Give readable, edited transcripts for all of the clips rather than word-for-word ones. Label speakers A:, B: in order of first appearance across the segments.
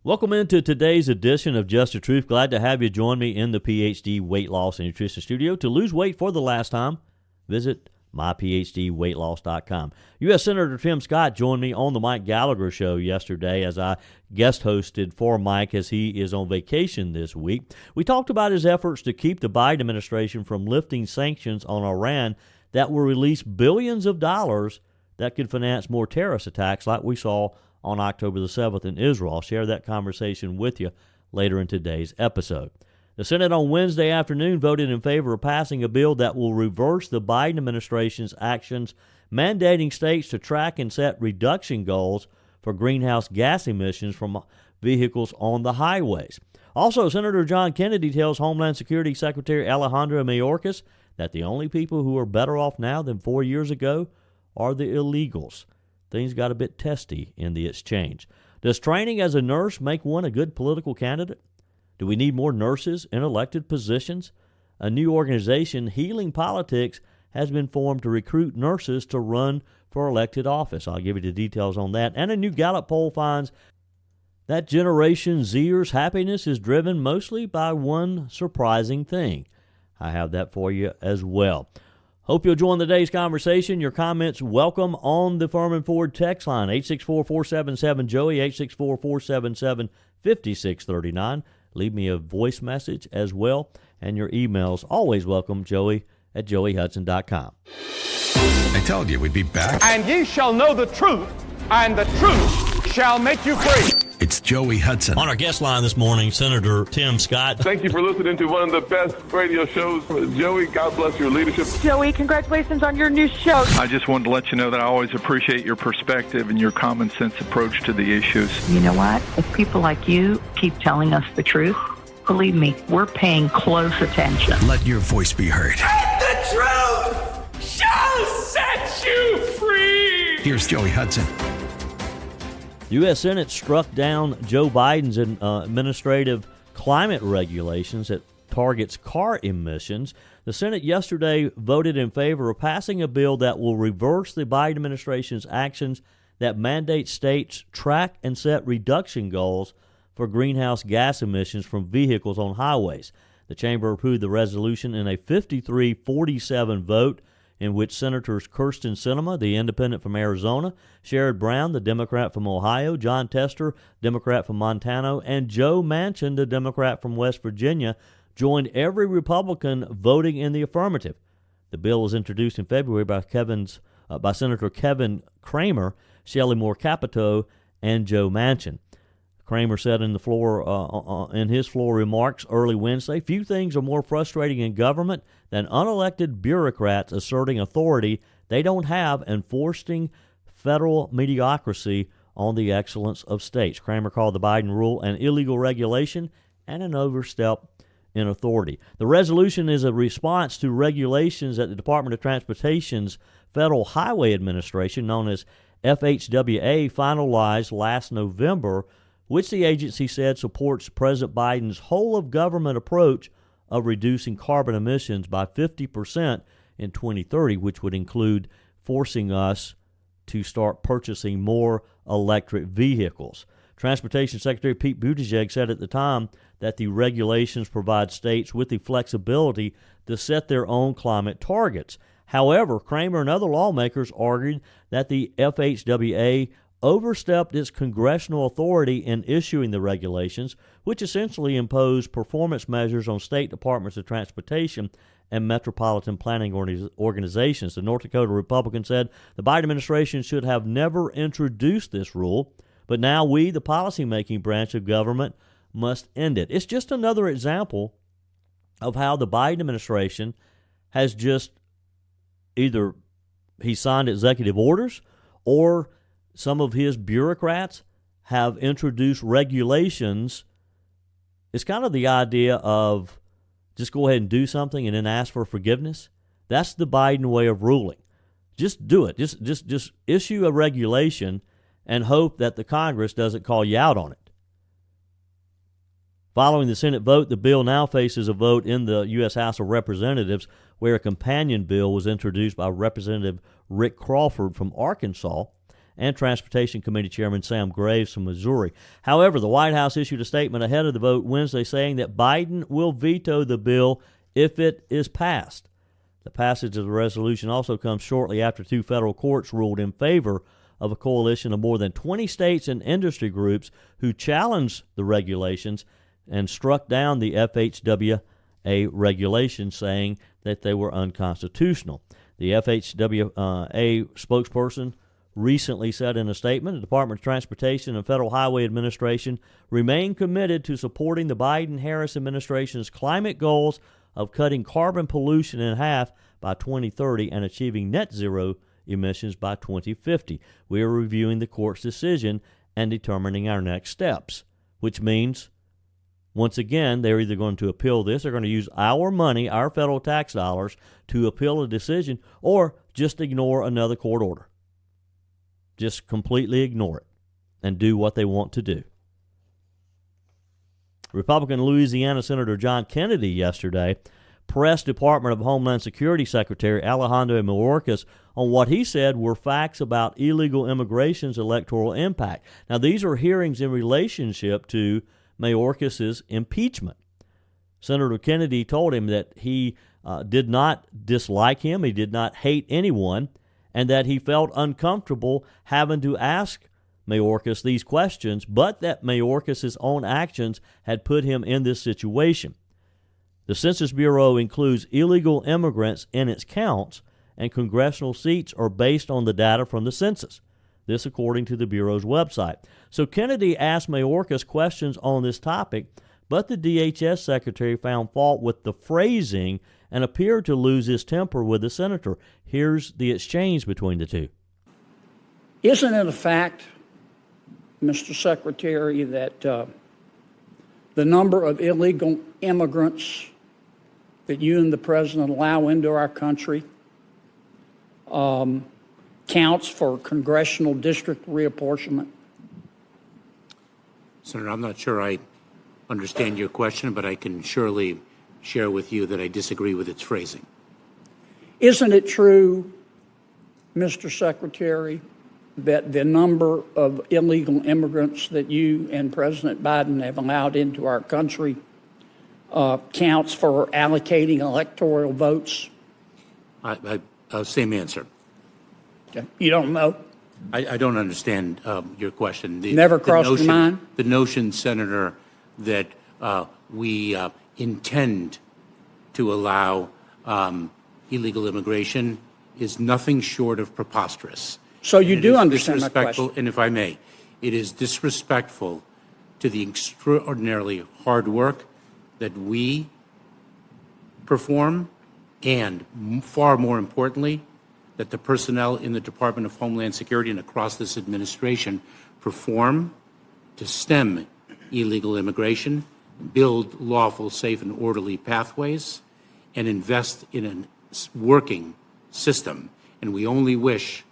A: Welcome into today's edition of Just the Truth. Glad to have you join me in the PhD Weight Loss and Nutrition Studio. To lose weight for the last time, visit myphdweightloss.com. U.S. Senator Tim Scott joined me on the Mike Gallagher Show yesterday as I guest hosted for Mike as he is on vacation this week. We talked about his efforts to keep the Biden administration from lifting sanctions on Iran that will release billions of dollars that could finance more terrorist attacks like we saw on October the 7th in Israel. I'll share that conversation with you later in today's episode. The Senate on Wednesday afternoon voted in favor of passing a bill that will reverse the Biden administration's actions mandating states to track and set reduction goals for greenhouse gas emissions from vehicles on the highways. Also, Senator John Kennedy tells Homeland Security Secretary Alejandro Mayorkas that the only people who are better off now than 4 years ago are the illegals. Things got a bit testy in the exchange. Does training as a nurse make one a good political candidate? Do we need more nurses in elected positions? A new organization, Healing Politics, has been formed to recruit nurses to run for elected office. I'll give you the details on that. And a new Gallup poll finds that Generation Zers' happiness is driven mostly by one surprising thing. I have that for you as well. Hope you'll join today's conversation. Your comments welcome on the Furman Ford text line, 864-477-JOEY, 864-477-5639. Leave me a voice message as well, and your emails always welcome, joey@joeyhudson.com.
B: I told you we'd be back.
C: And ye shall know the truth, and the truth shall make you free.
B: It's Joey Hudson.
A: On our guest line this morning, Senator Tim Scott.
D: Thank you for listening to one of the best radio shows. Joey, God bless your leadership.
E: Joey, congratulations on your new show.
F: I just wanted to let you know that I always appreciate your perspective and your common sense approach to the issues.
E: You know what? If people like you keep telling us the truth, believe me, we're paying close attention.
B: Let your voice be heard.
G: And the truth shall set you free.
B: Here's Joey Hudson.
A: U.S. Senate struck down Joe Biden's administrative climate regulations that targets car emissions. The Senate yesterday voted in favor of passing a bill that will reverse the Biden administration's actions that mandate states track and set reduction goals for greenhouse gas emissions from vehicles on highways. The chamber approved the resolution in a 53-47 vote in which Senators Kirsten Sinema, the independent from Arizona, Sherrod Brown, the Democrat from Ohio, Jon Tester, Democrat from Montana, and Joe Manchin, the Democrat from West Virginia, joined every Republican voting in the affirmative. The bill was introduced in February by Senator Kevin Cramer, Shelley Moore Capito, and Joe Manchin. Cramer said in his floor remarks early Wednesday, few things are more frustrating in government than unelected bureaucrats asserting authority they don't have and forcing federal mediocrity on the excellence of states. Cramer called the Biden rule an illegal regulation and an overstep in authority. The resolution is a response to regulations that the Department of Transportation's Federal Highway Administration, known as FHWA, finalized last November, which the agency said supports President Biden's whole-of-government approach of reducing carbon emissions by 50% in 2030, which would include forcing us to start purchasing more electric vehicles. Transportation Secretary Pete Buttigieg said at the time that the regulations provide states with the flexibility to set their own climate targets. However, Cramer and other lawmakers argued that the FHWA overstepped its congressional authority in issuing the regulations, which essentially imposed performance measures on state departments of transportation and metropolitan planning organizations. The North Dakota Republican said the Biden administration should have never introduced this rule, but now we, the policymaking branch of government, must end it. It's just another example of how the Biden administration has just either he signed executive orders or some of his bureaucrats have introduced regulations. It's kind of the idea of just go ahead and do something and then ask for forgiveness. That's the Biden way of ruling. Just do it. Just issue a regulation and hope that the Congress doesn't call you out on it. Following the Senate vote, the bill now faces a vote in the U.S. House of Representatives, where a companion bill was introduced by Representative Rick Crawford from Arkansas. and Transportation Committee Chairman Sam Graves from Missouri. However, the White House issued a statement ahead of the vote Wednesday saying that Biden will veto the bill if it is passed. The passage of the resolution also comes shortly after two federal courts ruled in favor of a coalition of more than 20 states and industry groups who challenged the regulations and struck down the FHWA regulations, saying that they were unconstitutional. The FHWA spokesperson recently said in a statement, the Department of Transportation and Federal Highway Administration remain committed to supporting the Biden-Harris administration's climate goals of cutting carbon pollution in half by 2030 and achieving net zero emissions by 2050. We are reviewing the court's decision and determining our next steps, which means, once again, they're either going to appeal this, they're going to use our money, our federal tax dollars, to appeal a decision, or just ignore another court order. Just completely ignore it and do what they want to do. Republican Louisiana Senator John Kennedy yesterday pressed Department of Homeland Security Secretary Alejandro Mayorkas on what he said were facts about illegal immigration's electoral impact. Now, these are hearings in relationship to Mayorkas' impeachment. Senator Kennedy told him that he did not dislike him, he did not hate anyone, and that he felt uncomfortable having to ask Mayorkas these questions, but that Mayorkas' own actions had put him in this situation. The Census Bureau includes illegal immigrants in its counts, and congressional seats are based on the data from the census. This according to the Bureau's website. So Kennedy asked Mayorkas questions on this topic, but the DHS secretary found fault with the phrasing and appeared to lose his temper with the senator. Here's the exchange between the two.
H: Isn't it a fact, Mr. Secretary, that the number of illegal immigrants that you and the president allow into our country counts for congressional district reapportionment?
I: Senator, I'm not sure I understand your question, but I can surely share with you that I disagree with its phrasing.
H: Isn't it true, Mr. Secretary, that the number of illegal immigrants that you and President Biden have allowed into our country counts for allocating electoral votes?
I: Same answer.
H: Okay. You don't know?
I: I don't understand your question.
H: Never crossed your mind?
I: The notion, Senator, that we intend to allow illegal immigration is nothing short of preposterous.
H: So you do understand my question?
I: And if I may, it is disrespectful to the extraordinarily hard work that we perform, and far more importantly, that the personnel in the Department of Homeland Security and across this administration perform to stem illegal immigration, build lawful, safe, and orderly pathways, and invest in a working system. And we only wish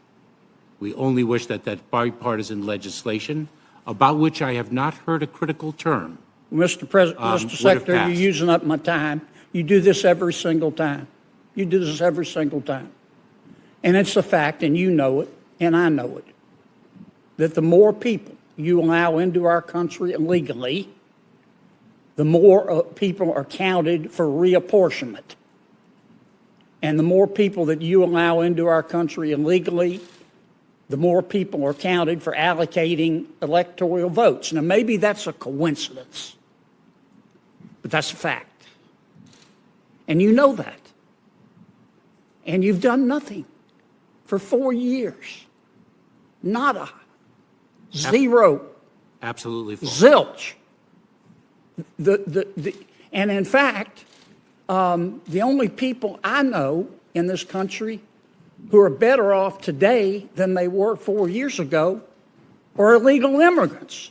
I: that bipartisan legislation, about which I have not heard a critical term.
H: Mr. Secretary, you're using up my time. You do this every single time. You do this every single time. And it's a fact, and you know it, and I know it, that the more people you allow into our country illegally, the more people are counted for reapportionment. And the more people that you allow into our country illegally, the more people are counted for allocating electoral votes. Now, maybe that's a coincidence, but that's a fact. And you know that. And you've done nothing for 4 years. Nada. Zero.
I: Absolutely false.
H: Zilch. And in fact, the only people I know in this country who are better off today than they were 4 years ago are illegal immigrants.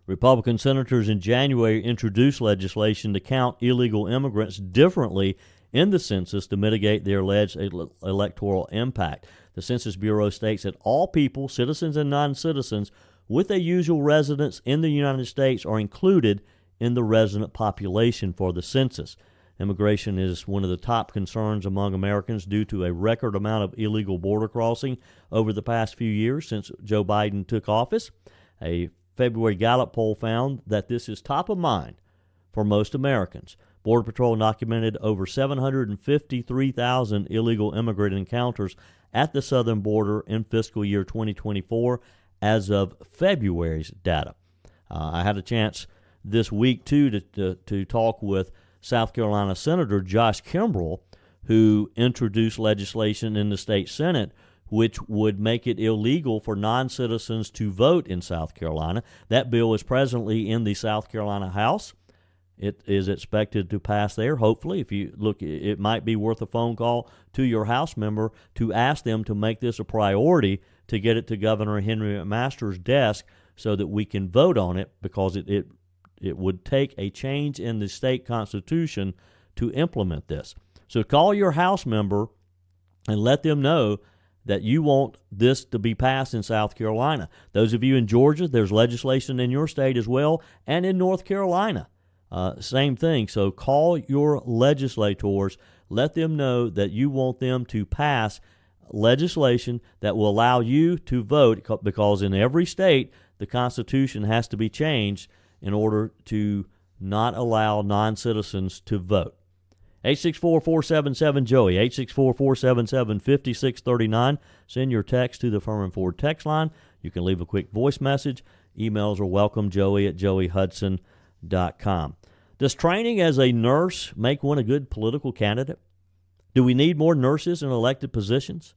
A: Republican senators in January introduced legislation to count illegal immigrants differently in the census to mitigate their alleged electoral impact. The Census Bureau states that all people, citizens and non-citizens, with a usual residence in the United States are included in the resident population for the census. Immigration is one of the top concerns among Americans due to a record amount of illegal border crossing over the past few years since Joe Biden took office. A February Gallup poll found that this is top of mind for most Americans. Border Patrol documented over 753,000 illegal immigrant encounters at the southern border in fiscal year 2024 as of February's data. I had a chance this week, too, to talk with South Carolina Senator Josh Kimbrell, who introduced legislation in the state Senate which would make it illegal for non-citizens to vote in South Carolina. That bill is presently in the South Carolina House. It is expected to pass there, hopefully. If you look, it might be worth a phone call to your House member to ask them to make this a priority to get it to Governor Henry McMaster's desk so that we can vote on it, because it would take a change in the state constitution to implement this. So call your House member and let them know that you want this to be passed in South Carolina. Those of you in Georgia, there's legislation in your state as well, and in North Carolina. Same thing. So call your legislators, let them know that you want them to pass legislation that will allow you to vote, because in every state the Constitution has to be changed in order to not allow non-citizens to vote. 864-477-JOEY, 864-477-5639. Send your text to the Furman Ford text line. You can leave a quick voice message. Emails are welcome, joey@joeyhudson.com. Does training as a nurse make one a good political candidate? Do we need more nurses in elected positions?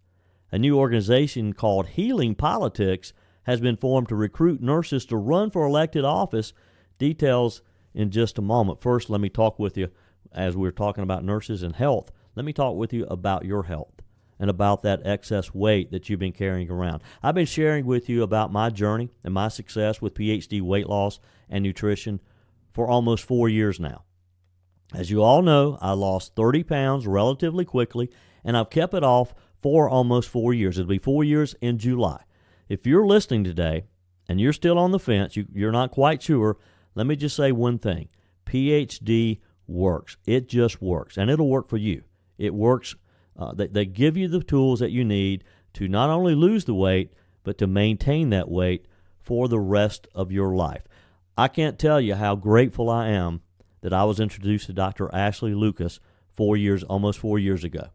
A: A new organization called Healing Politics has been formed to recruit nurses to run for elected office. Details in just a moment. First, let me talk with you, as we're talking about nurses and health, let me talk with you about your health and about that excess weight that you've been carrying around. I've been sharing with you about my journey and my success with PhD weight loss and nutrition for almost 4 years now. As you all know, I lost 30 pounds relatively quickly, and I've kept it off for almost 4 years. It'll be 4 years in July. If you're listening today and you're still on the fence, you're not quite sure, let me just say one thing. PhD works. It just works, and it'll work for you. It works. They give you the tools that you need to not only lose the weight, but to maintain that weight for the rest of your life. I can't tell you how grateful I am that I was introduced to Dr. Ashley Lucas almost 4 years ago,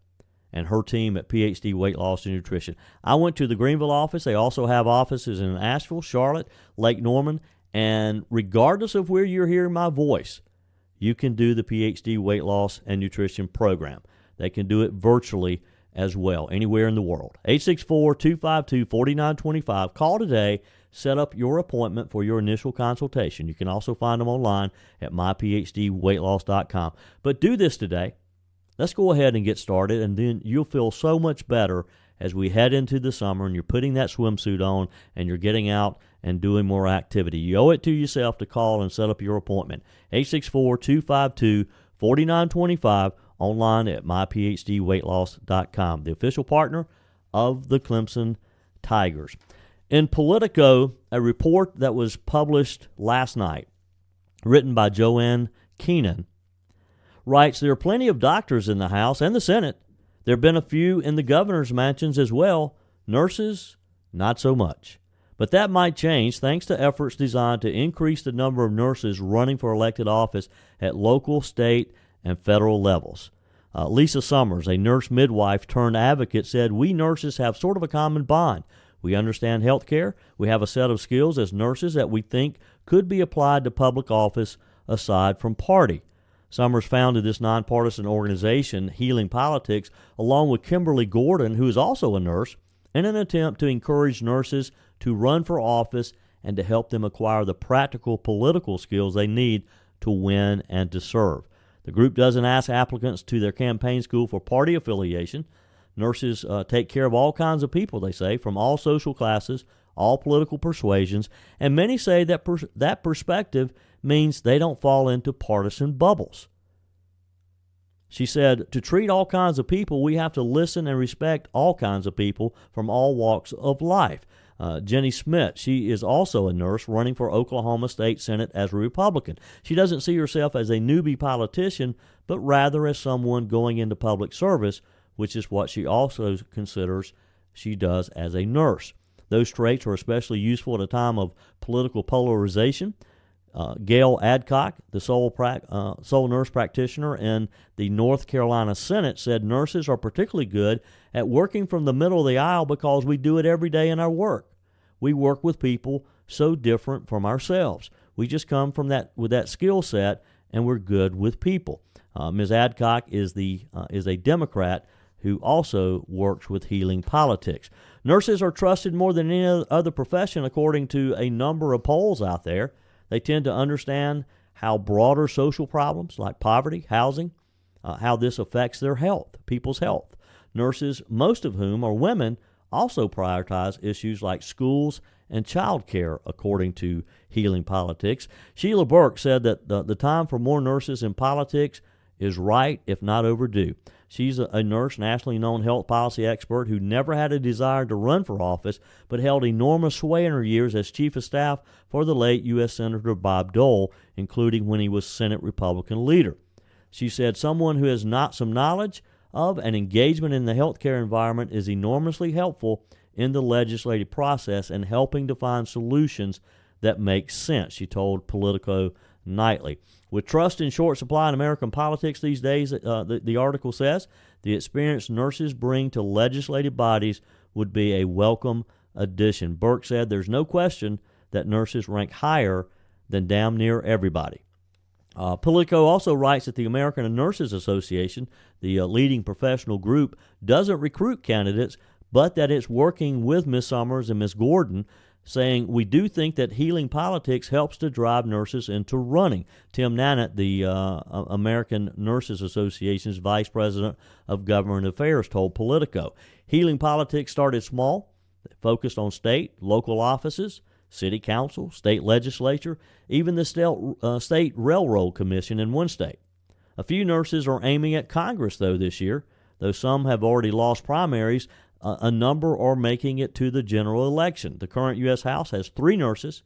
A: and her team at PhD Weight Loss and Nutrition. I went to the Greenville office. They also have offices in Asheville, Charlotte, Lake Norman, and regardless of where you're hearing my voice, you can do the PhD Weight Loss and Nutrition program. They can do it virtually as well, anywhere in the world. 864-252-4925. Call today. Set up your appointment for your initial consultation. You can also find them online at myphdweightloss.com. But do this today. Let's go ahead and get started, and then you'll feel so much better as we head into the summer and you're putting that swimsuit on and you're getting out and doing more activity. You owe it to yourself to call and set up your appointment. 864-252-4925, online at myphdweightloss.com, the official partner of the Clemson Tigers. In Politico, a report that was published last night, written by Joanne Keenan, writes there are plenty of doctors in the House and the Senate. There have been a few in the governor's mansions as well. Nurses, not so much. But that might change thanks to efforts designed to increase the number of nurses running for elected office at local, state, and federal levels. Lisa Summers, a nurse midwife turned advocate, said, "We nurses have sort of a common bond. We understand health care. We have a set of skills as nurses that we think could be applied to public office aside from party." Summers founded this nonpartisan organization, Healing Politics, along with Kimberly Gordon, who is also a nurse, in an attempt to encourage nurses to run for office and to help them acquire the practical political skills they need to win and to serve. The group doesn't ask applicants to their campaign school for party affiliation. Nurses take care of all kinds of people, they say, from all social classes, all political persuasions, and many say that that perspective means they don't fall into partisan bubbles. She said, to treat all kinds of people, we have to listen and respect all kinds of people from all walks of life. Jenny Smith, she is also a nurse running for Oklahoma State Senate as a Republican. She doesn't see herself as a newbie politician, but rather as someone going into public service, which is what she also considers she does as a nurse. Those traits are especially useful at a time of political polarization. Gail Adcock, the sole nurse practitioner in the North Carolina Senate, said nurses are particularly good at working from the middle of the aisle because we do it every day in our work. We work with people so different from ourselves. We just come from with that skill set, and we're good with people. Ms. Adcock is a Democrat who also works with healing politics. Nurses are trusted more than any other profession, according to a number of polls out there. They tend to understand how broader social problems like poverty, housing, how this affects their health, people's health. Nurses, most of whom are women, also prioritize issues like schools and child care, according to Healing Politics. Sheila Burke said that the time for more nurses in politics is right, if not overdue. She's a nurse, nationally known health policy expert who never had a desire to run for office, but held enormous sway in her years as chief of staff for the late U.S. Senator Bob Dole, including when he was Senate Republican leader. She said someone who has some knowledge of and engagement in the healthcare environment is enormously helpful in the legislative process and helping to find solutions that make sense, she told Politico Nightly. With trust in short supply in American politics these days, the article says, the experienced nurses bring to legislative bodies would be a welcome addition. Burke said there's no question that nurses rank higher than damn near everybody. Politico also writes that the American Nurses Association, the leading professional group, doesn't recruit candidates, but that it's working with Ms. Summers and Ms. Gordon, saying, we do think that healing politics helps to drive nurses into running. Tim Nannett, the American Nurses Association's Vice President of Government Affairs, told Politico. Healing politics started small, focused on state, local offices, city council, state legislature, even the state railroad commission in one state. A few nurses are aiming at Congress, though, this year. Though some have already lost primaries, a number are making it to the general election. The current U.S. House has 3 nurses,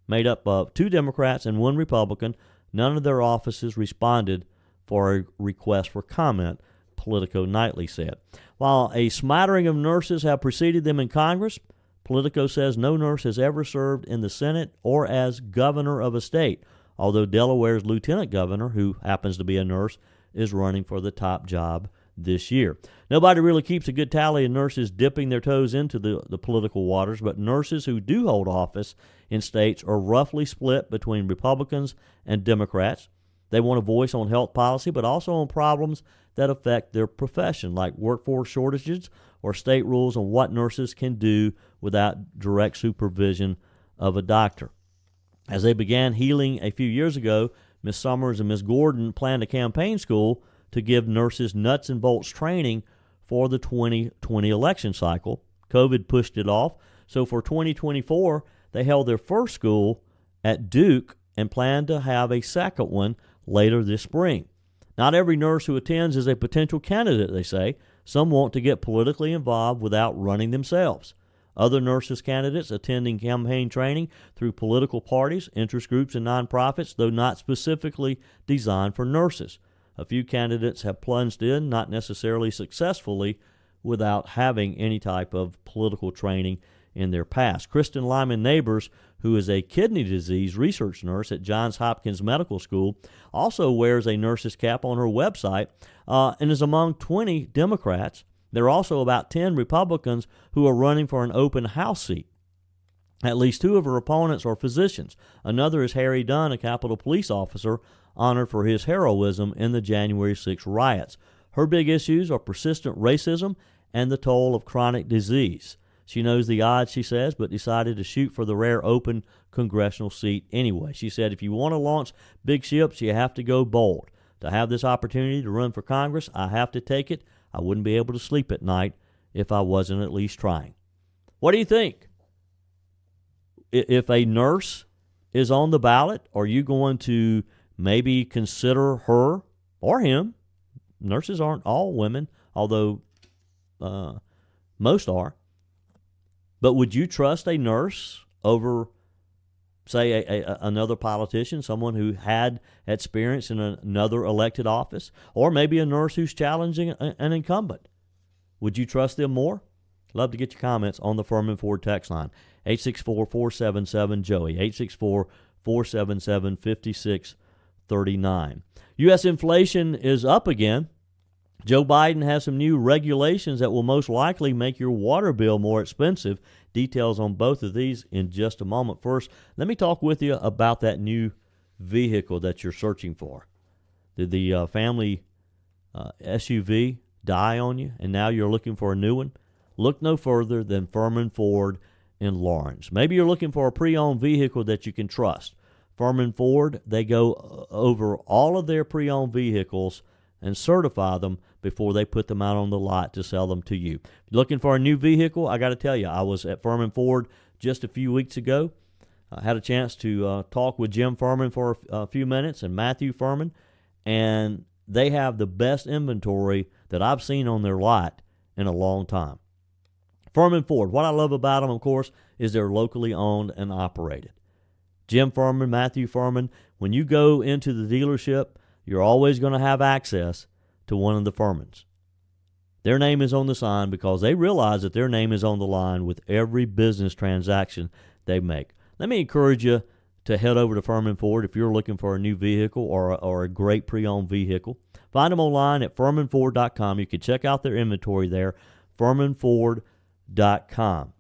A: made up of 2 Democrats and 1 Republican. None of their offices responded for a request for comment, Politico Nightly said. While a smattering of nurses have preceded them in Congress, Politico says no nurse has ever served in the Senate or as governor of a state, although Delaware's lieutenant governor, who happens to be a nurse, is running for the top job this year. Nobody really keeps a good tally of nurses dipping their toes into the political waters, but nurses who do hold office in states are roughly split between Republicans and Democrats. They want a voice on health policy, but also on problems that affect their profession, like workforce shortages or state rules on what nurses can do without direct supervision of a doctor. As they began healing a few years ago, Ms. Summers and Ms. Gordon planned a campaign school to give nurses nuts and bolts training for the 2020 election cycle. COVID pushed it off, so for 2024, they held their first school at Duke and plan to have a second one later this spring. Not every nurse who attends is a potential candidate, they say. Some want to get politically involved without running themselves. Other nurses candidates attending campaign training through political parties, interest groups, and nonprofits, though not specifically designed for nurses. A few candidates have plunged in, not necessarily successfully, without having any type of political training in their past. Kristen Lyman Neighbors, who is a kidney disease research nurse at Johns Hopkins Medical School, also wears a nurse's cap on her website and is among 20 Democrats. There are also about 10 Republicans who are running for an open House seat. At least 2 of her opponents are physicians. Another is Harry Dunn, a Capitol Police officer honored for his heroism in the January 6 riots. Her big issues are persistent racism and the toll of chronic disease. She knows the odds, she says, but decided to shoot for the rare open congressional seat anyway. She said, if you want to launch big ships, you have to go bold. To have this opportunity to run for Congress, I have to take it. I wouldn't be able to sleep at night if I wasn't at least trying. What do you think? If a nurse is on the ballot, are you going to maybe consider her or him? Nurses aren't all women, although most are. But would you trust a nurse over, say, another politician, someone who had experience in another elected office, or maybe a nurse who's challenging an incumbent? Would you trust them more? Love to get your comments on the Furman Ford text line, 864-477-JOEY, 864-477-5639. U.S. inflation is up again. Joe Biden has some new regulations that will most likely make your water bill more expensive. Details on both of these in just a moment. First, let me talk with you about that new vehicle that you're searching for. Did the family SUV die on you, and now you're looking for a new one? Look no further than Furman Ford in Lawrence. Maybe you're looking for a pre-owned vehicle that you can trust. Furman Ford, they go over all of their pre-owned vehicles and certify them before they put them out on the lot to sell them to you. Looking for a new vehicle? I got to tell you, I was at Furman Ford just a few weeks ago. I had a chance to talk with Jim Furman for a few minutes and Matthew Furman, and they have the best inventory that I've seen on their lot in a long time. Furman Ford, what I love about them, of course, is they're locally owned and operated. Jim Furman, Matthew Furman, when you go into the dealership, you're always going to have access to one of the Furmans. Their name is on the sign because they realize that their name is on the line with every business transaction they make. Let me encourage you to head over to Furman Ford if you're looking for a new vehicle or a great pre-owned vehicle. Find them online at FurmanFord.com. You can check out their inventory there, FurmanFord.com.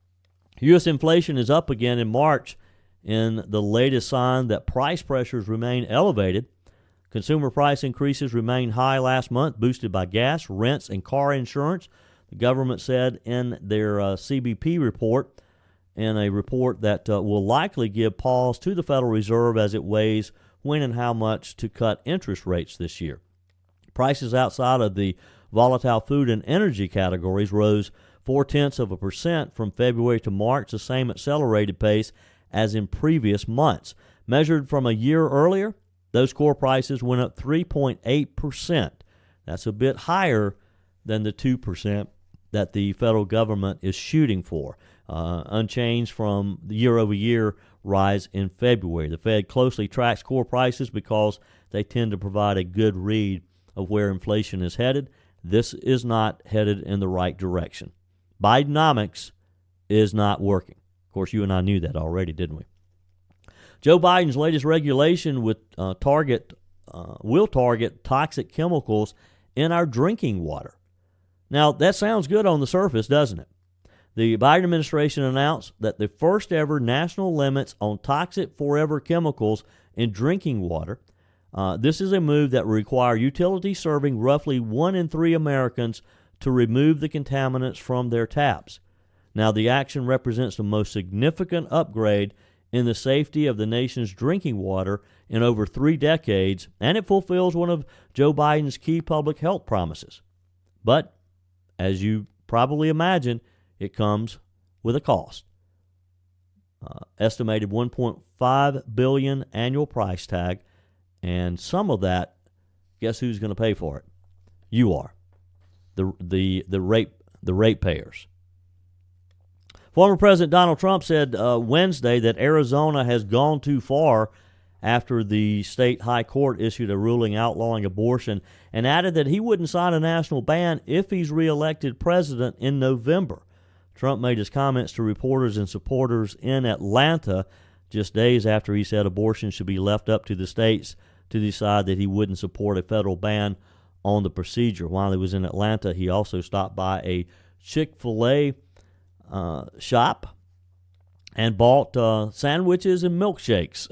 A: U.S. inflation is up again in March in the latest sign that price pressures remain elevated. Consumer price increases remained high last month, boosted by gas, rents, and car insurance. The government said in their CBP report, in a report that will likely give pause to the Federal Reserve as it weighs when and how much to cut interest rates this year. Prices outside of the volatile food and energy categories rose 0.4% from February to March, the same accelerated pace as in previous months. Measured from a year earlier, those core prices went up 3.8%. That's a bit higher than the 2% that the federal government is shooting for, unchanged from the year-over-year rise in February. The Fed closely tracks core prices because they tend to provide a good read of where inflation is headed. This is not headed in the right direction. Bidenomics is not working. Of course, you and I knew that already, didn't we? Joe Biden's latest regulation will target toxic chemicals in our drinking water. Now, that sounds good on the surface, doesn't it? The Biden administration announced that the first ever national limits on toxic forever chemicals in drinking water. This is a move that will require utilities serving roughly 1 in 3 Americans to remove the contaminants from their taps. Now, the action represents the most significant upgrade in the safety of the nation's drinking water in over 3 decades, and it fulfills one of Joe Biden's key public health promises. But, as you probably imagine, it comes with a cost. Estimated $1.5 billion annual price tag, and some of that, guess who's going to pay for it? You are, the ratepayers. Former President Donald Trump said Wednesday that Arizona has gone too far after the state high court issued a ruling outlawing abortion, and added that he wouldn't sign a national ban if he's reelected president in November. Trump made his comments to reporters and supporters in Atlanta just days after he said abortion should be left up to the states to decide that he wouldn't support a federal ban on the procedure. While he was in Atlanta, he also stopped by a Chick-fil-A shop and bought sandwiches and milkshakes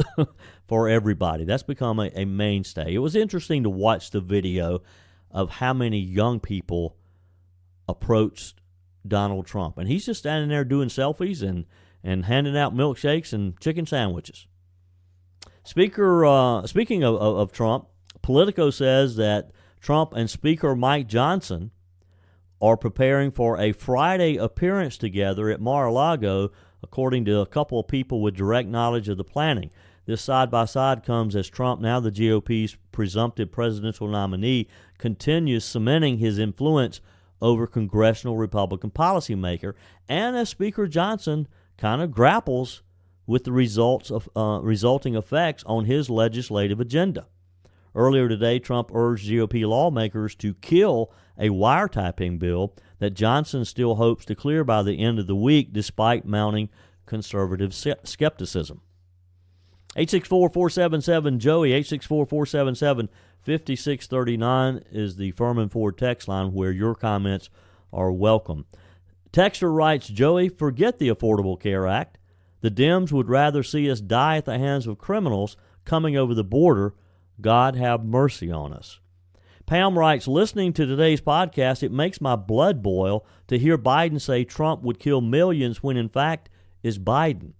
A: for everybody. That's become a mainstay. It was interesting to watch the video of how many young people approached Donald Trump. And he's just standing there doing selfies and handing out milkshakes and chicken sandwiches. Speaking of Trump, Politico says that Trump and Speaker Mike Johnson are preparing for a Friday appearance together at Mar-a-Lago, according to a couple of people with direct knowledge of the planning. This side-by-side comes as Trump, now the GOP's presumptive presidential nominee, continues cementing his influence over congressional Republican policymaker, and as Speaker Johnson kind of grapples with the resulting effects on his legislative agenda. Earlier today, Trump urged GOP lawmakers to kill a wiretapping bill that Johnson still hopes to clear by the end of the week, despite mounting conservative skepticism. 864-477-JOEY, 864-477-5639 is the Furman Ford text line where your comments are welcome. Texter writes, Joey, forget the Affordable Care Act. The Dems would rather see us die at the hands of criminals coming over the border. God have mercy on us. Pam writes, listening to today's podcast, it makes my blood boil to hear Biden say Trump would kill millions when in fact is Biden.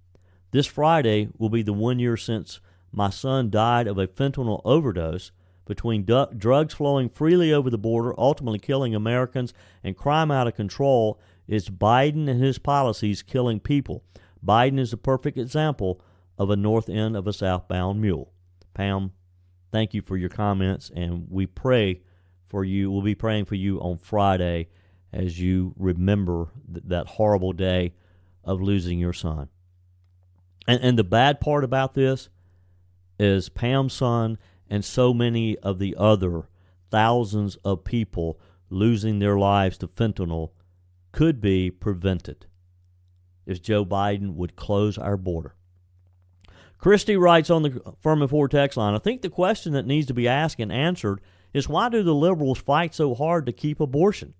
A: This Friday will be the 1 year since my son died of a fentanyl overdose. Between drugs flowing freely over the border, ultimately killing Americans, and crime out of control, it's Biden and his policies killing people. Biden is a perfect example of a north end of a southbound mule. Pam, thank you for your comments, and we pray for you. We'll be praying for you on Friday as you remember that horrible day of losing your son. And the bad part about this is Pam's son and so many of the other thousands of people losing their lives to fentanyl could be prevented if Joe Biden would close our border. Christy writes on the Furman Ford text line, I think the question that needs to be asked and answered is why do the liberals fight so hard to keep abortion?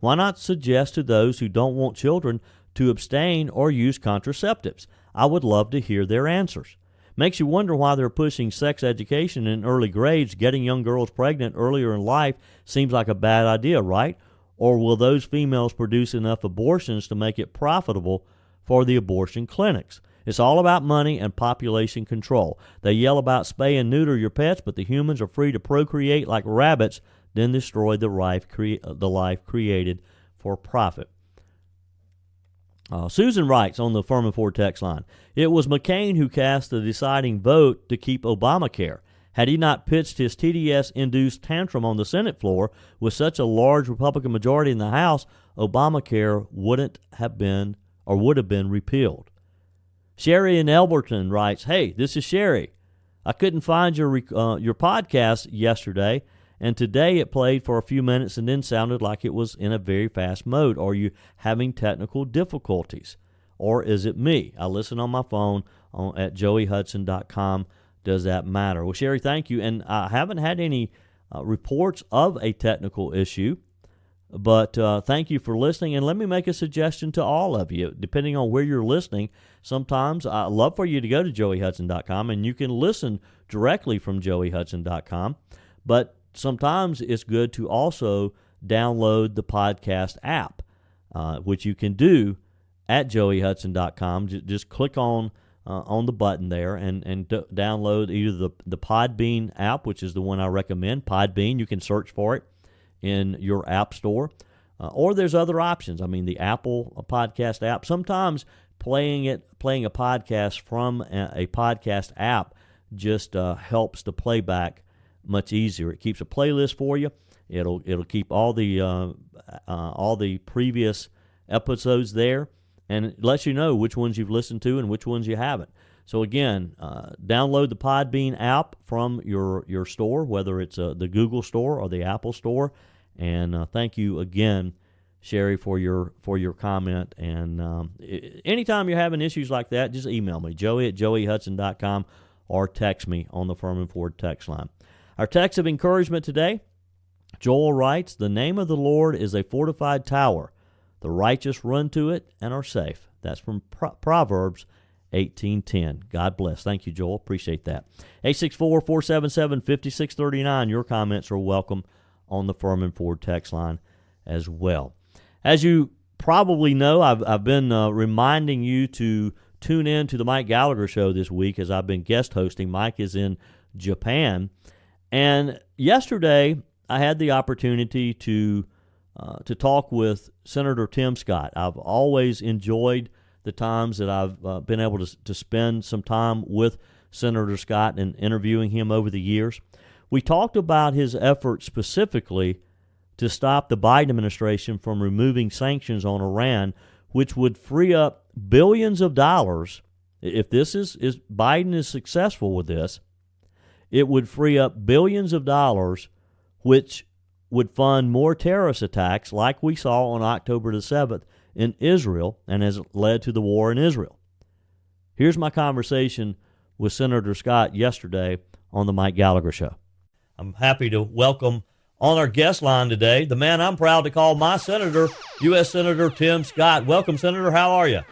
A: Why not suggest to those who don't want children to abstain or use contraceptives? I would love to hear their answers. Makes you wonder why they're pushing sex education in early grades. Getting young girls pregnant earlier in life seems like a bad idea, right? Or will those females produce enough abortions to make it profitable for the abortion clinics? It's all about money and population control. They yell about spay and neuter your pets, but the humans are free to procreate like rabbits, then destroy the life created for profit. Susan writes on the Furman Ford text line, it was McCain who cast the deciding vote to keep Obamacare. Had he not pitched his TDS-induced tantrum on the Senate floor with such a large Republican majority in the House, Obamacare would have been repealed. Sherry in Elberton writes, hey, this is Sherry. I couldn't find your podcast yesterday, and today it played for a few minutes and then sounded like it was in a very fast mode. Are you having technical difficulties? Or is it me? I listen on my phone at joeyhudson.com. Does that matter? Well, Sherry, thank you. And I haven't had any reports of a technical issue, but thank you for listening. And let me make a suggestion to all of you. Depending on where you're listening, sometimes I'd love for you to go to joeyhudson.com, and you can listen directly from joeyhudson.com. But sometimes it's good to also download the podcast app, which you can do at joeyhudson.com. Just click on the button there and download either the Podbean app, which is the one I recommend. Podbean, you can search for it in your app store, or there's other options. I mean, the Apple podcast app. Sometimes playing a podcast from a podcast app just helps the playback much easier. It keeps a playlist for you. It'll keep all the previous episodes there, and it lets you know which ones you've listened to and which ones you haven't. So again, download the Podbean app from your store, whether it's the Google store or the Apple store. And thank you again, Sherry, for your comment. And anytime you're having issues like that, just email me, joey@joeyhudson.com, or text me on the Furman Ford text line. Our text of encouragement today, Joel writes, the name of the Lord is a fortified tower. The righteous run to it and are safe. That's from Proverbs 18:10. God bless. Thank you, Joel. Appreciate that. 864-477-5639. Your comments are welcome on the Furman Ford text line as well. As you probably know, I've been reminding you to tune in to the Mike Gallagher Show this week as I've been guest hosting. Mike is in Japan. And yesterday, I had the opportunity to talk with Senator Tim Scott. I've always enjoyed the times that I've been able to spend some time with Senator Scott and interviewing him over the years. We talked about his efforts specifically to stop the Biden administration from removing sanctions on Iran, which would free up billions of dollars. If this is Biden is successful with this, it would free up billions of dollars, which would fund more terrorist attacks like we saw on October the 7th in Israel and has led to the war in Israel. Here's my conversation with Senator Scott yesterday on the Mike Gallagher Show. I'm happy to welcome on our guest line today the man I'm proud to call my senator, U.S. Senator Tim Scott. Welcome, Senator. How are you?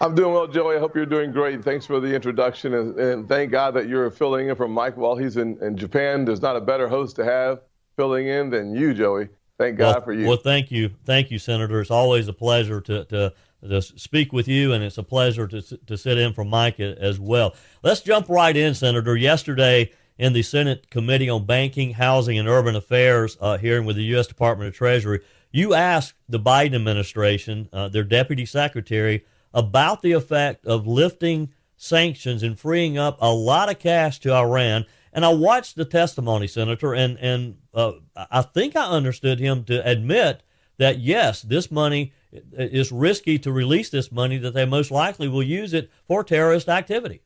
D: I'm doing well, Joey. I hope you're doing great. Thanks for the introduction, and thank God that you're filling in for Mike while he's in Japan. There's not a better host to have filling in than you, Joey. Thank God for you.
A: Well, thank you, Senator. It's always a pleasure to speak with you, and it's a pleasure to sit in for Mike as well. Let's jump right in, Senator. Yesterday in the Senate Committee on Banking, Housing, and Urban Affairs hearing with the U.S. Department of Treasury, you asked the Biden administration, their deputy secretary, about the effect of lifting sanctions and freeing up a lot of cash to Iran. And I watched the testimony, Senator, and I think I understood him to admit that, yes, this money is risky to release this money, that they most likely will use it for terrorist activity.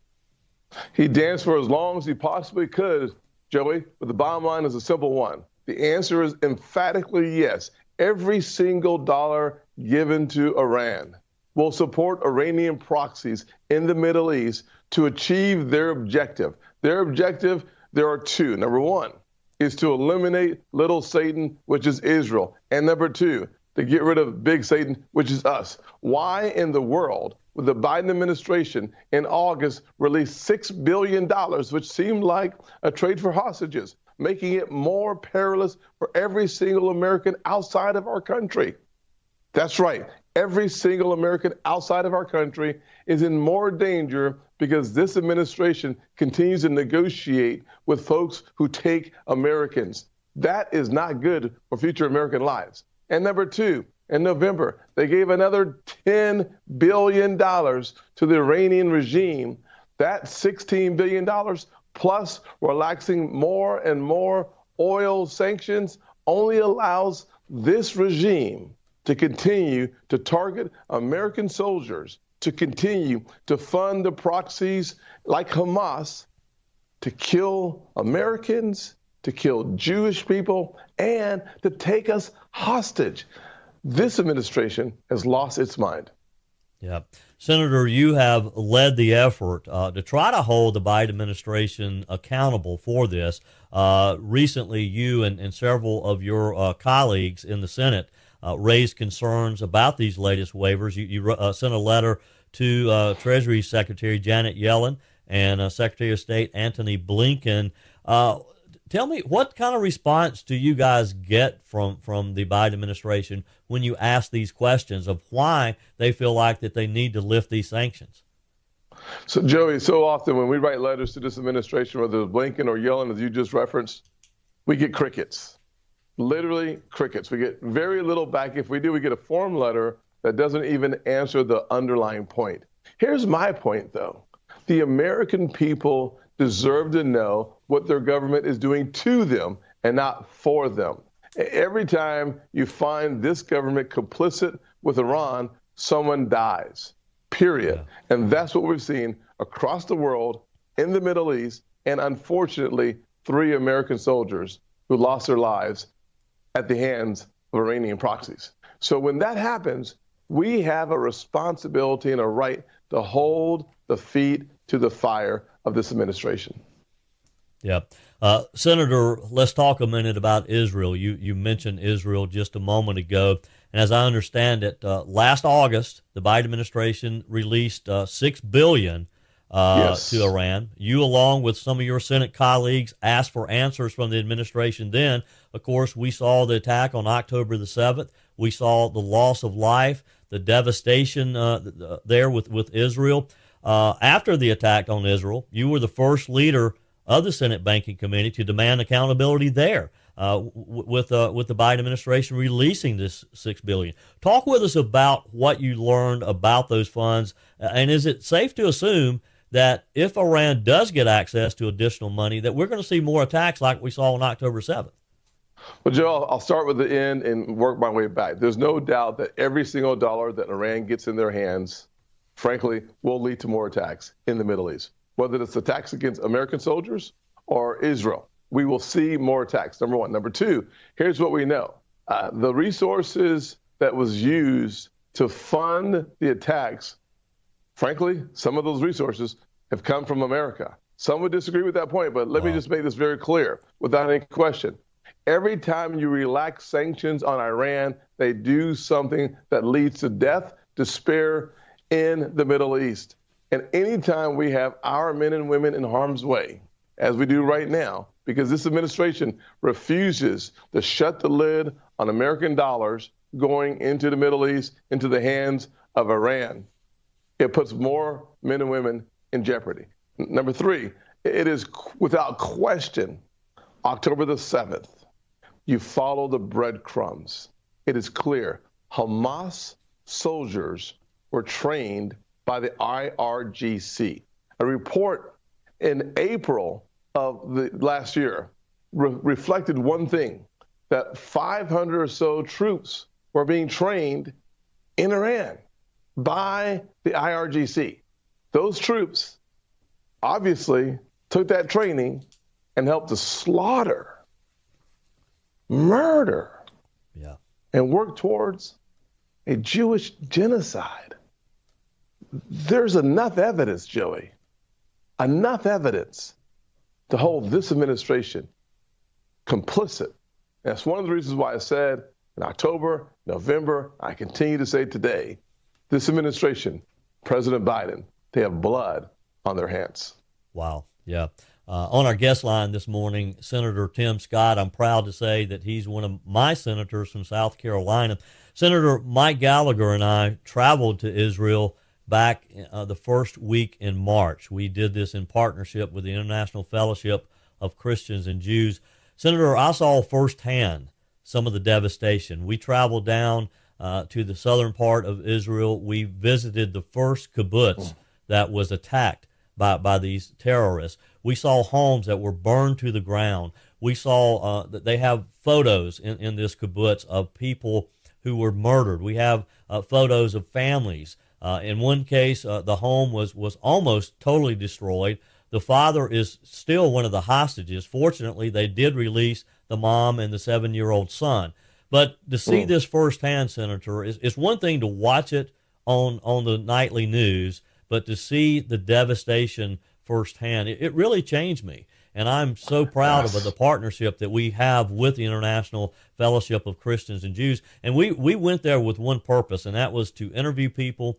D: He danced for as long as he possibly could, Joey, but the bottom line is a simple one. The answer is emphatically yes. Every single dollar given to Iran will support Iranian proxies in the Middle East to achieve their objective. Their objective, there are two. Number one is to eliminate little Satan, which is Israel. And number two, to get rid of big Satan, which is us. Why in the world would the Biden administration in August release $6 billion, which seemed like a trade for hostages, making it more perilous for every single American outside of our country? That's right. Every single American outside of our country is in more danger because this administration continues to negotiate with folks who take Americans. That is not good for future American lives. And number two, in November, they gave another $10 billion to the Iranian regime. That $16 billion plus relaxing more and more oil sanctions only allows this regime to continue to target American soldiers, to continue to fund the proxies like Hamas, to kill Americans, to kill Jewish people, and to take us hostage. This administration has lost its mind.
A: Yeah. Senator, you have led the effort to try to hold the Biden administration accountable for this. Recently, you and several of your colleagues in the Senate raised concerns about these latest waivers. You sent a letter to Treasury Secretary Janet Yellen and Secretary of State Antony Blinken. Tell me, what kind of response do you guys get from the Biden administration when you ask these questions of why they feel like that they need to lift these sanctions?
D: So, Joey, so often when we write letters to this administration, whether it's Blinken or Yellen, as you just referenced, we get crickets. Literally crickets. We get very little back. If we do, we get a form letter that doesn't even answer the underlying point. Here's my point, though. The American people deserve to know what their government is doing to them and not for them. Every time you find this government complicit with Iran, someone dies, period. Yeah. And that's what we've seen across the world, in the Middle East, and unfortunately, 3 American soldiers who lost their lives at the hands of Iranian proxies. So when that happens, we have a responsibility and a right to hold the feet to the fire of this administration.
A: Yeah. Senator, let's talk a minute about Israel. You mentioned Israel just a moment ago. And as I understand it, last August, the Biden administration released $6 billion to Iran. You, along with some of your Senate colleagues, asked for answers from the administration then. Of course, we saw the attack on October the 7th. We saw the loss of life, the devastation there with Israel. After the attack on Israel, you were the first leader of the Senate Banking Committee to demand accountability there with the Biden administration releasing this $6 billion. Talk with us about what you learned about those funds, and is it safe to assume that if Iran does get access to additional money, that we're going to see more attacks like we saw on October 7th?
D: Well, Joe, I'll start with the end and work my way back. There's no doubt that every single dollar that Iran gets in their hands, frankly, will lead to more attacks in the Middle East, whether it's attacks against American soldiers or Israel. We will see more attacks, number one. Number two, here's what we know. The resources that was used to fund the attacks, frankly, some of those resources have come from America. Some would disagree with that point, but let me just make this very clear without any question. Every time you relax sanctions on Iran, they do something that leads to death, despair in the Middle East. And anytime we have our men and women in harm's way, as we do right now, because this administration refuses to shut the lid on American dollars going into the Middle East, into the hands of Iran, it puts more men and women in jeopardy. Number three, it is without question October the 7th. You follow the breadcrumbs. It is clear Hamas soldiers were trained by the IRGC. A report in April of the last year reflected one thing, that 500 or so troops were being trained in Iran by the IRGC. Those troops obviously took that training and helped to slaughter, murder, and work towards a Jewish genocide. There's enough evidence, Joey, enough evidence to hold this administration complicit. That's one of the reasons why I said in October, November, I continue to say today, this administration, President Biden, they have blood on their hands.
A: Wow. Yeah. On our guest line this morning, Senator Tim Scott. I'm proud to say that he's one of my senators from South Carolina. Senator Mike Gallagher and I traveled to Israel back the first week in March. We did this in partnership with the International Fellowship of Christians and Jews. Senator, I saw firsthand some of the devastation. We traveled down to the southern part of Israel. We visited the first kibbutz that was attacked by these terrorists. We saw homes that were burned to the ground. We saw that they have photos in this kibbutz of people who were murdered. We have photos of families. In one case, the home was almost totally destroyed. The father is still one of the hostages. Fortunately, they did release the mom and the 7-year-old son. But to see this firsthand, Senator, is one thing to watch it on the nightly news, but to see the devastation firsthand, it really changed me. And I'm so proud of the partnership that we have with the International Fellowship of Christians and Jews. And we went there with one purpose, and that was to interview people.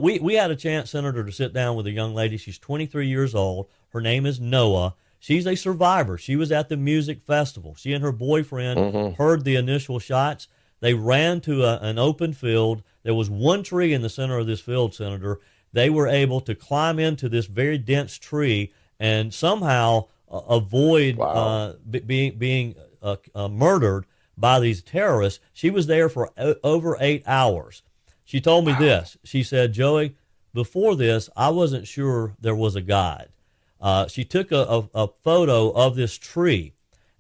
A: We had a chance, Senator, to sit down with a young lady. She's 23 years old. Her name is Noah. She's a survivor. She was at the music festival. She and her boyfriend heard the initial shots. They ran to an open field. There was one tree in the center of this field, Senator. They were able to climb into this very dense tree and somehow avoid being murdered by these terrorists. She was there for over 8 hours. She told me this. She said, Joey, before this, I wasn't sure there was a God. She took a photo of this tree,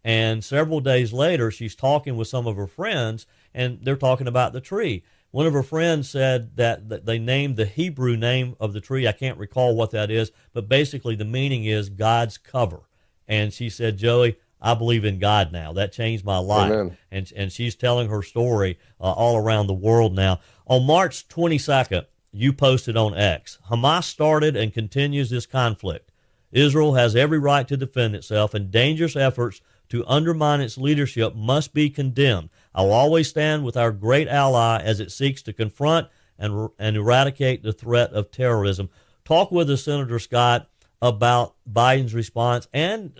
A: and several days later, she's talking with some of her friends, and they're talking about the tree. One of her friends said that they named the Hebrew name of the tree. I can't recall what that is, but basically the meaning is God's cover. And she said, Joey, I believe in God now. That changed my life. Amen. And she's telling her story all around the world now. On March 22nd, you posted on X, Hamas started and continues this conflict. Israel has every right to defend itself, and dangerous efforts to undermine its leadership must be condemned. I will always stand with our great ally as it seeks to confront and eradicate the threat of terrorism. Talk with us, Senator Scott, about Biden's response and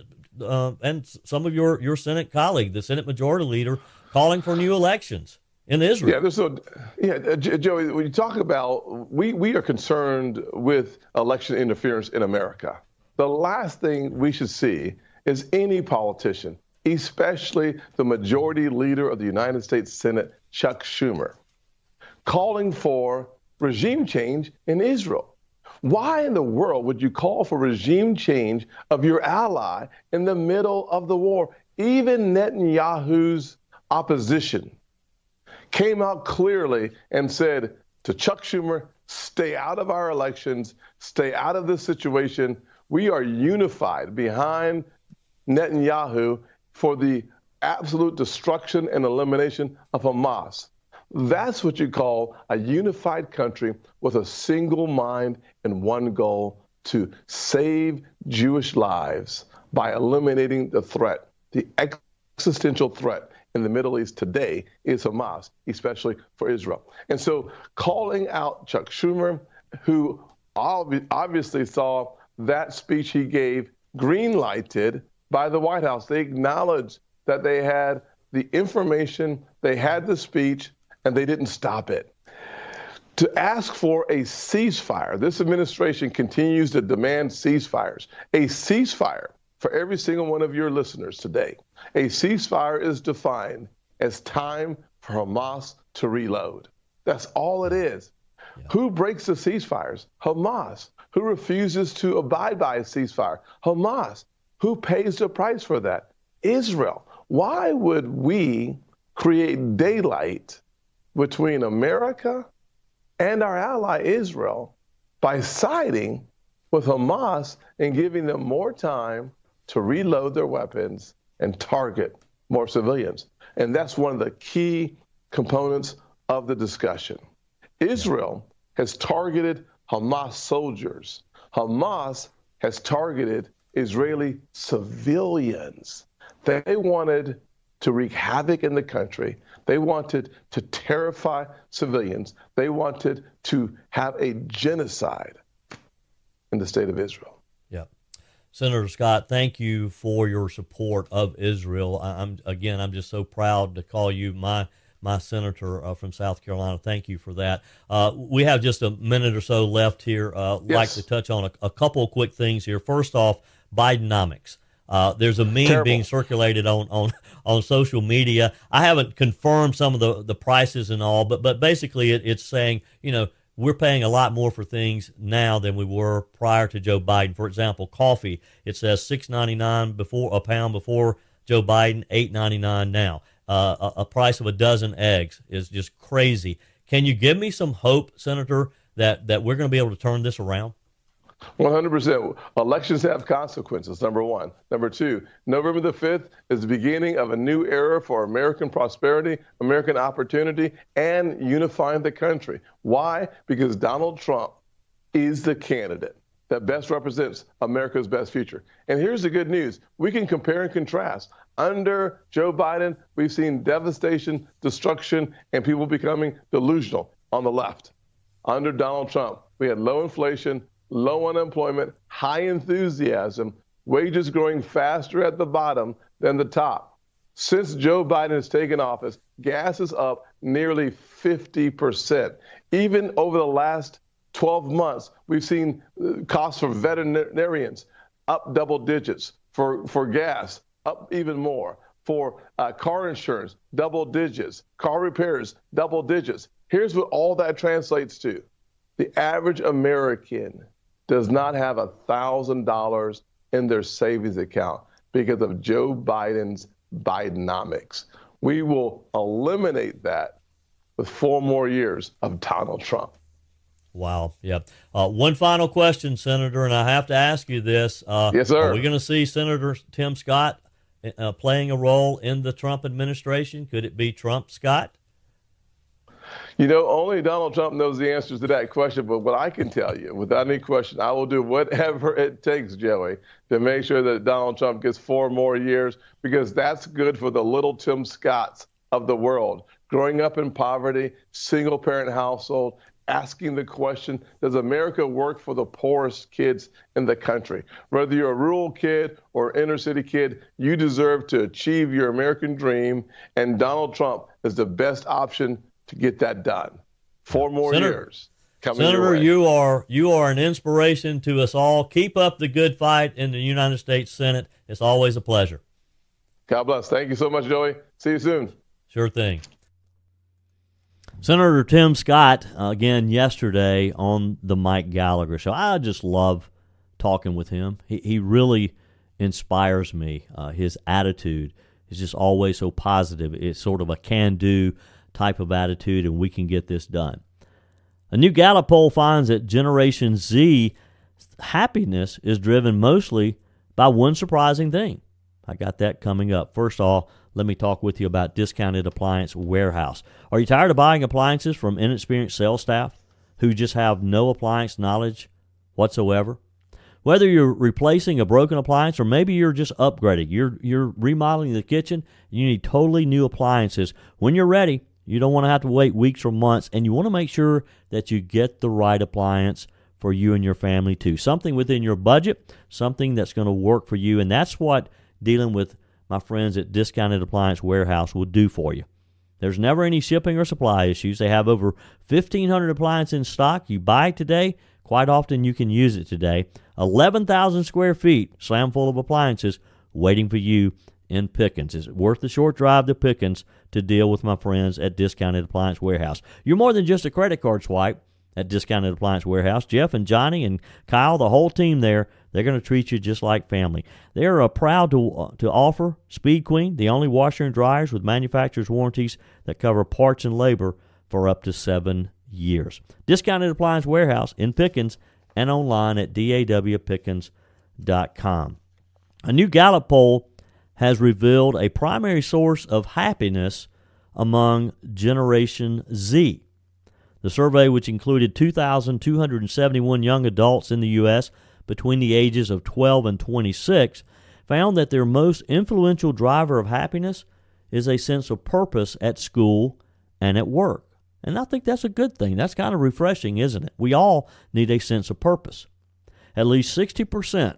A: some of your Senate colleague, the Senate Majority Leader, calling for new elections in Israel.
D: Joey, when you talk about, we are concerned with election interference in America. The last thing we should see is any politician, especially the Majority Leader of the United States Senate, Chuck Schumer, calling for regime change in Israel. Why in the world would you call for regime change of your ally in the middle of the war? even Netanyahu's opposition came out clearly and said to Chuck Schumer, stay out of our elections, stay out of this situation. We are unified behind Netanyahu for the absolute destruction and elimination of Hamas. That's what you call a unified country with a single mind and one goal: to save Jewish lives by eliminating the threat. The existential threat in the Middle East today is Hamas, especially for Israel. And so calling out Chuck Schumer, who obviously saw that speech he gave green-lighted by the White House. They acknowledged that they had the information, they had the speech, and they didn't stop it. To ask for a ceasefire, this administration continues to demand ceasefires. A ceasefire, for every single one of your listeners today, a ceasefire is defined as time for Hamas to reload. That's all it is. Yeah. Who breaks the ceasefires? Hamas. Who refuses to abide by a ceasefire? Hamas. Who pays the price for that? Israel. Why would we create daylight between America and our ally Israel by siding with Hamas and giving them more time to reload their weapons and target more civilians? And that's one of the key components of the discussion. Israel has targeted Hamas soldiers. Hamas has targeted Israeli civilians. They wanted to wreak havoc in the country. They wanted to terrify civilians. They wanted to have a genocide in the state of Israel.
A: Yeah. Senator Scott, thank you for your support of Israel. I'm just so proud to call you my senator from South Carolina. Thank you for that. We have just a minute or so left here. Yes. Like to touch on a couple of quick things here. First off, Bidenomics. There's a meme being circulated on social media. I haven't confirmed some of the prices and all, but basically it's saying, we're paying a lot more for things now than we were prior to Joe Biden. For example, coffee, it says $6.99 a pound before Joe Biden, $8.99 now. A price of a dozen eggs is just crazy. Can you give me some hope, Senator, that we're going to be able to turn this around?
D: 100%. Elections have consequences, number one. Number two, November the 5th is the beginning of a new era for American prosperity, American opportunity, and unifying the country. Why? Because Donald Trump is the candidate that best represents America's best future. And here's the good news. We can compare and contrast. Under Joe Biden, we've seen devastation, destruction, and people becoming delusional on the left. Under Donald Trump, we had low inflation, low unemployment, high enthusiasm, wages growing faster at the bottom than the top. Since Joe Biden has taken office, gas is up nearly 50%. Even over the last 12 months, we've seen costs for veterinarians up double digits, for gas up even more, for car insurance double digits, car repairs double digits. Here's what all that translates to. The average American does not have $1,000 in their savings account because of Joe Biden's Bidenomics. We will eliminate that with 4 more years of Donald Trump.
A: Wow. Yeah. One final question, Senator, and I have to ask you this.
D: Yes, sir.
A: Are we going to see Senator Tim Scott playing a role in the Trump administration? Could it be Trump Scott?
D: Only Donald Trump knows the answers to that question, but what I can tell you, without any question, I will do whatever it takes, Joey, to make sure that Donald Trump gets 4 more years, because that's good for the little Tim Scotts of the world. Growing up in poverty, single-parent household, asking the question, does America work for the poorest kids in the country? Whether you're a rural kid or inner city kid, you deserve to achieve your American dream, and Donald Trump is the best option to get that done. 4 more years coming your way.
A: Senator, you are an inspiration to us all. Keep up the good fight in the United States Senate. It's always a pleasure.
D: God bless. Thank you so much, Joey. See you soon.
A: Sure thing. Senator Tim Scott, again, yesterday on the Mike Gallagher Show. I just love talking with him. He really inspires me. His attitude is just always so positive. It's sort of a can-do type of attitude, and we can get this done. A new Gallup poll finds that Generation Z happiness is driven mostly by one surprising thing. I got that coming up. First of all, let me talk with you about Discounted Appliance Warehouse. Are you tired of buying appliances from inexperienced sales staff who just have no appliance knowledge whatsoever? Whether you're replacing a broken appliance or maybe you're just upgrading, you're remodeling the kitchen, you need totally new appliances. When you're ready, you don't want to have to wait weeks or months, and you want to make sure that you get the right appliance for you and your family too. Something within your budget, something that's going to work for you, and that's what dealing with my friends at Discounted Appliance Warehouse will do for you. There's never any shipping or supply issues. They have over 1,500 appliances in stock. You buy today, quite often you can use it today. 11,000 square feet, slam full of appliances, waiting for you in Pickens. Is it worth the short drive to Pickens to deal with my friends at Discounted Appliance Warehouse? You're more than just a credit card swipe at Discounted Appliance Warehouse. Jeff and Johnny and Kyle, the whole team there, they're going to treat you just like family. They're proud to offer Speed Queen, the only washer and dryers with manufacturer's warranties that cover parts and labor for up to 7 years. Discounted Appliance Warehouse in Pickens and online at dawpickens.com. A new Gallup poll has revealed a primary source of happiness among Generation Z. The survey, which included 2,271 young adults in the U.S. between the ages of 12 and 26, found that their most influential driver of happiness is a sense of purpose at school and at work. And I think that's a good thing. That's kind of refreshing, isn't it? We all need a sense of purpose. At least 60%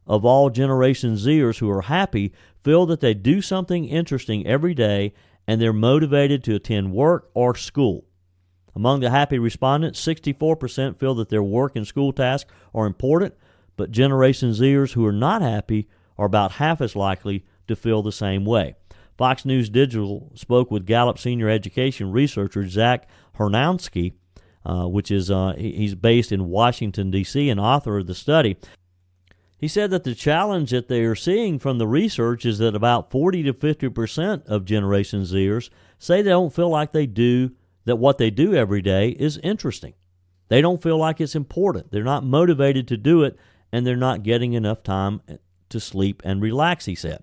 A: of all Generation Zers who are happy feel that they do something interesting every day and they're motivated to attend work or school. Among the happy respondents, 64% feel that their work and school tasks are important, but Generation Zers who are not happy are about half as likely to feel the same way. Fox News Digital spoke with Gallup senior education researcher Zach Hernansky, he's based in Washington, D.C., and author of the study. He said that the challenge that they are seeing from the research is that about 40 to 50% of Generation Zers say they don't feel like that what they do every day is interesting. They don't feel like it's important. They're not motivated to do it, and they're not getting enough time to sleep and relax, he said.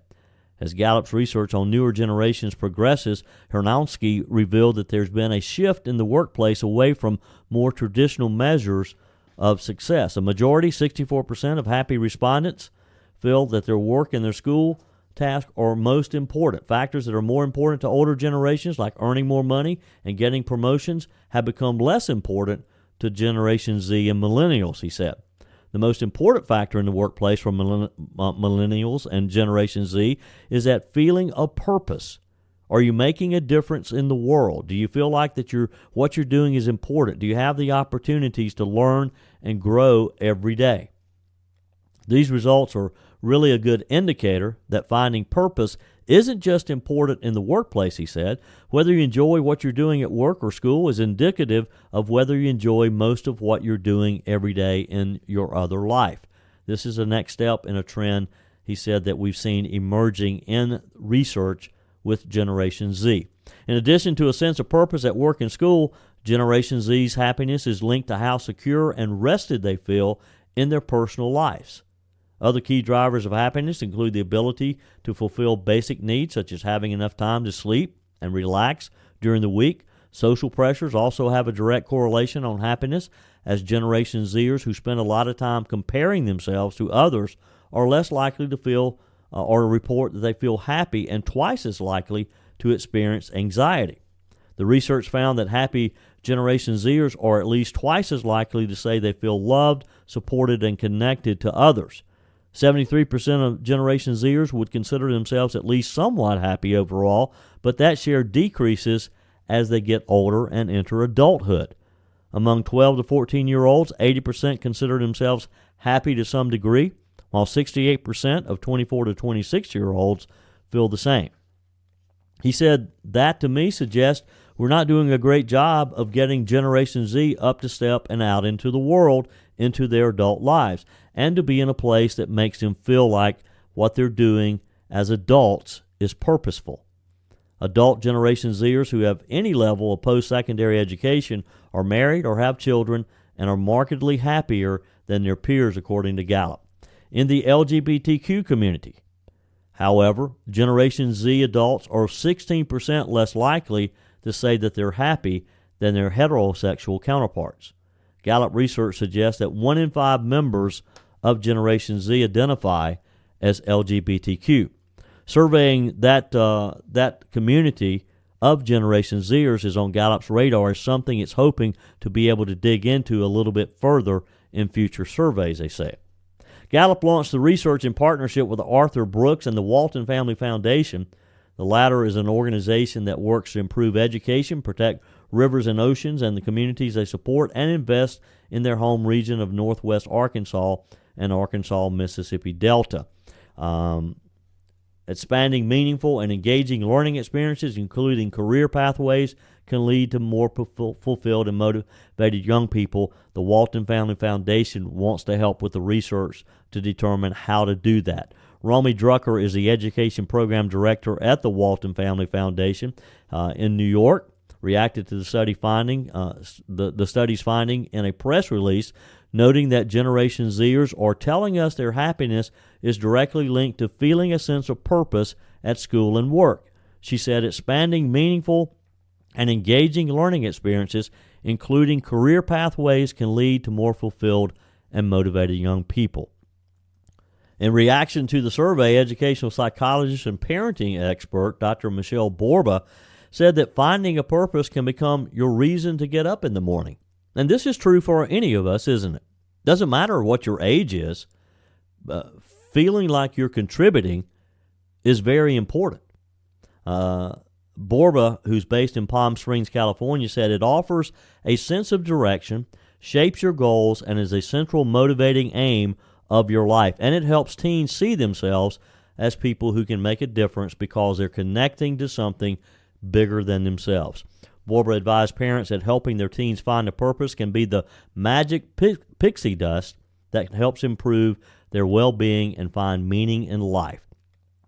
A: As Gallup's research on newer generations progresses, Hernansky revealed that there's been a shift in the workplace away from more traditional measures of success. A majority, 64% of happy respondents, feel that their work and their school tasks are most important. Factors that are more important to older generations, like earning more money and getting promotions, have become less important to Generation Z and millennials, he said. The most important factor in the workplace for millennials and Generation Z is that feeling of purpose. Are you making a difference in the world? Do you feel like that what you're doing is important? Do you have the opportunities to learn and grow every day? These results are really a good indicator that finding purpose isn't just important in the workplace, he said. Whether you enjoy what you're doing at work or school is indicative of whether you enjoy most of what you're doing every day in your other life. This is the next step in a trend, he said, that we've seen emerging in research with Generation Z. In addition to a sense of purpose at work and school, Generation Z's happiness is linked to how secure and rested they feel in their personal lives. Other key drivers of happiness include the ability to fulfill basic needs, such as having enough time to sleep and relax during the week. Social pressures also have a direct correlation on happiness, as Generation Zers who spend a lot of time comparing themselves to others are less likely to feel or report that they feel happy and twice as likely to experience anxiety. The research found that happy Generation Zers are at least twice as likely to say they feel loved, supported, and connected to others. 73% of Generation Zers would consider themselves at least somewhat happy overall, but that share decreases as they get older and enter adulthood. Among 12 to 14-year-olds, 80% consider themselves happy to some degree, while 68% of 24 to 26-year-olds feel the same. He said, that to me suggests we're not doing a great job of getting Generation Z up to step and out into the world, into their adult lives, and to be in a place that makes them feel like what they're doing as adults is purposeful. Adult Generation Zers who have any level of post-secondary education are married or have children and are markedly happier than their peers, according to Gallup. In the LGBTQ community, however, Generation Z adults are 16% less likely to say that they're happy than their heterosexual counterparts. Gallup research suggests that 1 in 5 members of Generation Z identify as LGBTQ. Surveying that community of Generation Zers is on Gallup's radar as something it's hoping to be able to dig into a little bit further in future surveys, they say. Gallup launched the research in partnership with Arthur Brooks and the Walton Family Foundation. The latter is an organization that works to improve education, protect rivers and oceans and the communities they support, and invest in their home region of Northwest Arkansas and Arkansas-Mississippi Delta. Expanding meaningful and engaging learning experiences, including career pathways, can lead to more fulfilled and motivated young people. The Walton Family Foundation wants to help with the research to determine how to do that. Romy Drucker is the Education Program Director at the Walton Family Foundation in New York. Reacted to the study's finding in a press release, noting that Generation Zers are telling us their happiness is directly linked to feeling a sense of purpose at school and work. She said expanding meaningful and engaging learning experiences, including career pathways, can lead to more fulfilled and motivated young people. In reaction to the survey, educational psychologist and parenting expert Dr. Michelle Borba said that finding a purpose can become your reason to get up in the morning. And this is true for any of us, isn't it? Doesn't matter what your age is, feeling like you're contributing is very important. Borba, who's based in Palm Springs, California, said it offers a sense of direction, shapes your goals, and is a central motivating aim of your life. And it helps teens see themselves as people who can make a difference because they're connecting to something bigger than themselves. Borba advised parents that helping their teens find a purpose can be the magic pixie dust that helps improve their well-being and find meaning in life.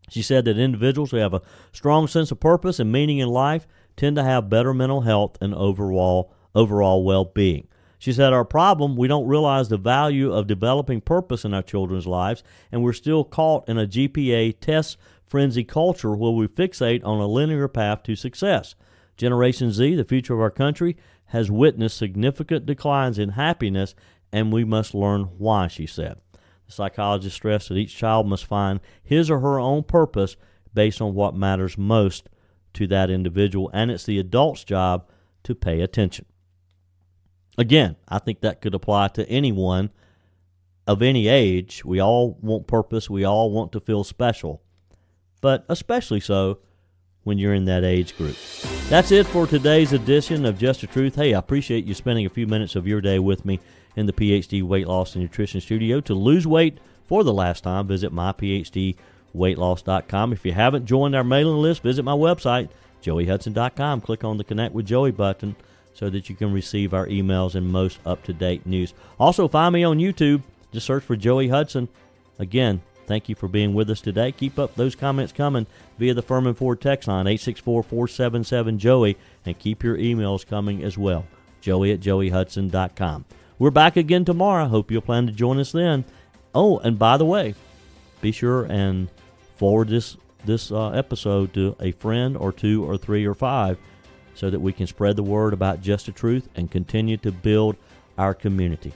A: She said that individuals who have a strong sense of purpose and meaning in life tend to have better mental health and overall well-being. She said, our problem, we don't realize the value of developing purpose in our children's lives, and we're still caught in a GPA test frenzy culture where we fixate on a linear path to success. Generation Z, the future of our country, has witnessed significant declines in happiness, and we must learn why, she said. The psychologist stressed that each child must find his or her own purpose based on what matters most to that individual, and it's the adult's job to pay attention. Again, I think that could apply to anyone of any age. We all want purpose. We all want to feel special, but especially so when you're in that age group. That's it for today's edition of Just the Truth. Hey, I appreciate you spending a few minutes of your day with me in the PhD Weight Loss and Nutrition Studio. To lose weight for the last time, visit myphdweightloss.com. If you haven't joined our mailing list, visit my website, joeyhudson.com. Click on the Connect with Joey button so that you can receive our emails and most up-to-date news. Also, find me on YouTube. Just search for Joey Hudson. Again, thank you for being with us today. Keep up those comments coming via the Furman Ford text line, 864-477-JOEY, and keep your emails coming as well, joey@joeyhudson.com. We're back again tomorrow. Hope you'll plan to join us then. Oh, and by the way, be sure and forward this episode to a friend or two or three or five so that we can spread the word about Just the Truth and continue to build our community.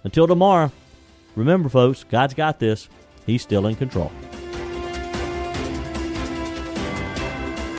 A: Until tomorrow, remember, folks, God's got this. He's still in control.